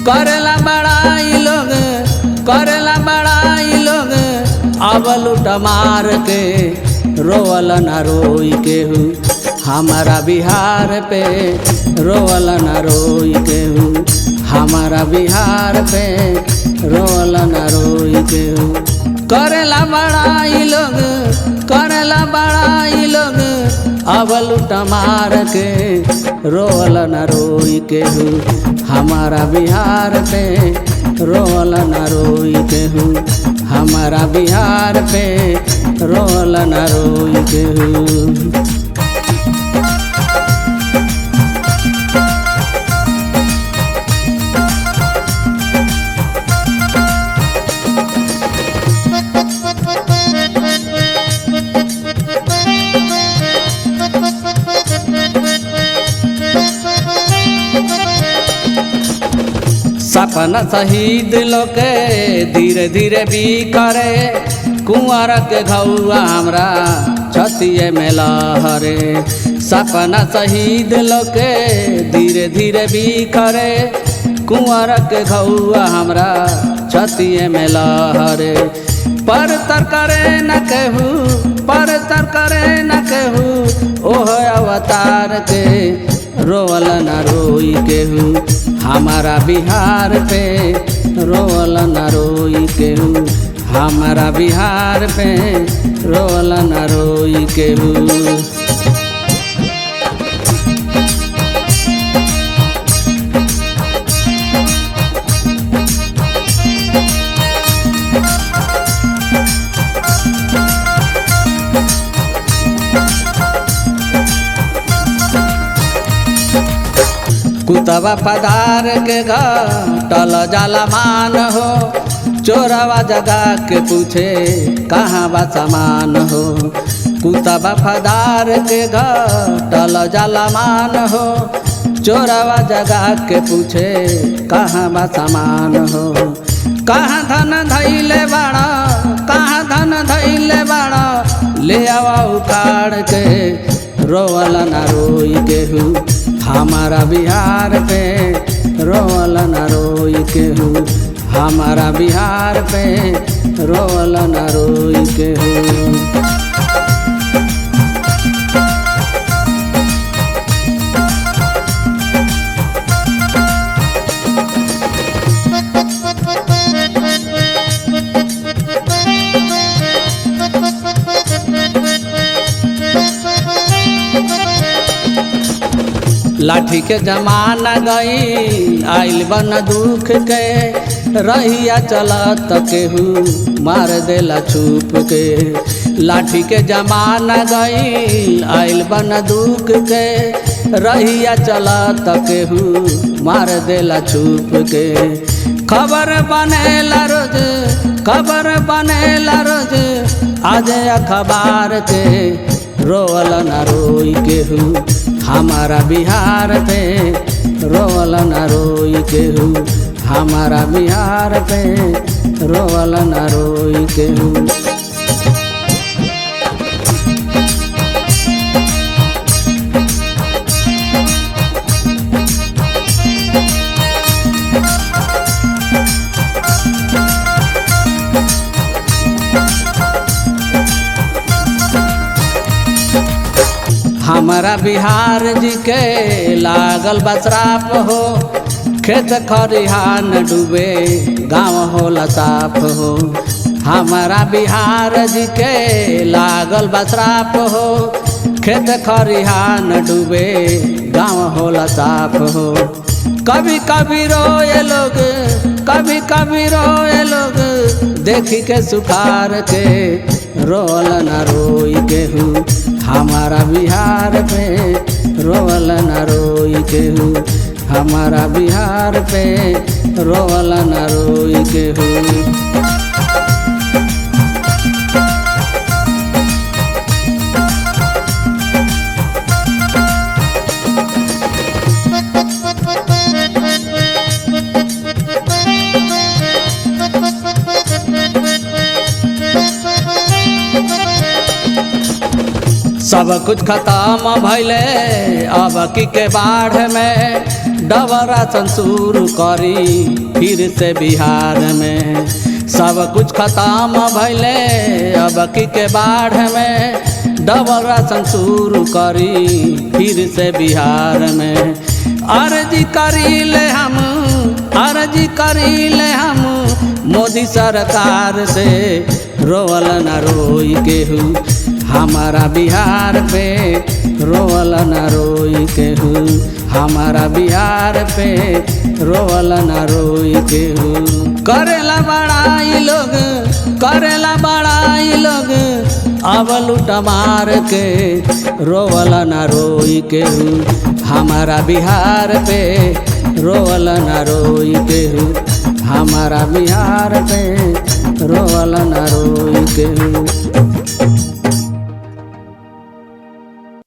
करेला बड़ाई लोग, करेला बड़ाई लोग, अब लूट मार के रोवल न रोई केहू हमारा बिहार पे, रोवल न रोई केहू हमारा बिहार पे, रोवल न रोई केहू। करेला बड़ाई लोग, करेला बड़ाई लोग, अब लूट मार के रोवल न रोई केहू हमारा बिहार पे, रोवल न रोई केहू हमारा बिहार पे, रोवल न रोई केहू। सपना शहीद लोके धीरे धीरे भी करे, कुंवर के घौआ हमरा छतिए में लहरे। सपना शहीद लोके धीरे धीरे भी करे, कुंवर के घौआ हमरा छतिए में लहरे। पर तर करे न केहू, पर तर करे न केहू, ओह अवतार के रोवल न रोई केहू हमारा बिहार पे, रोवल न रोई केहू हमारा बिहार पे, रोवल न रोई केहू। कुतवा पदार के घटल जाला मान हो, चोरवा जगा के पूछे कहाँ बा सामान हो। कुतवा पदार के घटल जाला मान हो, चोरवा जगा के पूछे कहाँ बा सामान हो। कहाँ धन धैले बाड़ा, कहाँ धन धैले बाड़ा, ले आवा उखाड़ के रोवल न रोई केहू हमारा बिहार पे, रोवल न रोई केहू हमारा बिहार पे, रोवल न रोई केहू। लाठी के जमाना गई आइल बन दुख के, रहिया चलत केहू मार देला छुप के। लाठी के जमाना गई आइल बन दुख के, रहिया चलत केहू मार देला छुप के। खबर बनेला रोज, खबर बनेला रोज, आज अखबार के रोवल न रोई केहू हमारा बिहार पे, रोवल न रोई केहू हमारा बिहार पे, रोवल न रोई केहू। हमारा बिहार जी के लागल बसराप हो, खेत खरिहान डूबे गाँव होला साफ हो। हमारा बिहार जी के लागल बसराप हो, खेत खरिहान डूबे गाँव होला साफ हो। कभी कभी रोए लोग, कभी कभी रोए लोग, देखी के सुखार के रोवल न रोई केहू हमारा बिहार पे, रोवल न रोई केहू हमारा बिहार पे, रोवल न रोई केहू। सब कुछ खत्म भैले अब की के बाढ़ में, डबल राशन शुरू करी फिर से बिहार में। सब कुछ खत्म भैले अब की के बाढ़ में, डबल राशन शुरू करी फिर से बिहार में। अर्जी करीले हम, अर्जी करीले हम मोदी सरकार से, रोवल न रोई केहू हमारा बिहार पे, रोवल न रोई केहू हमारा बिहार पे, रोवल न रोई केहू। करेला बड़ाई लोग, करेला बड़ाई लोग अब लूट मार के, रोवल न रोई केहू हमारा बिहार पे, रोवल न रोई केहू हमारा बिहार पे, रोवल न रोई केहू।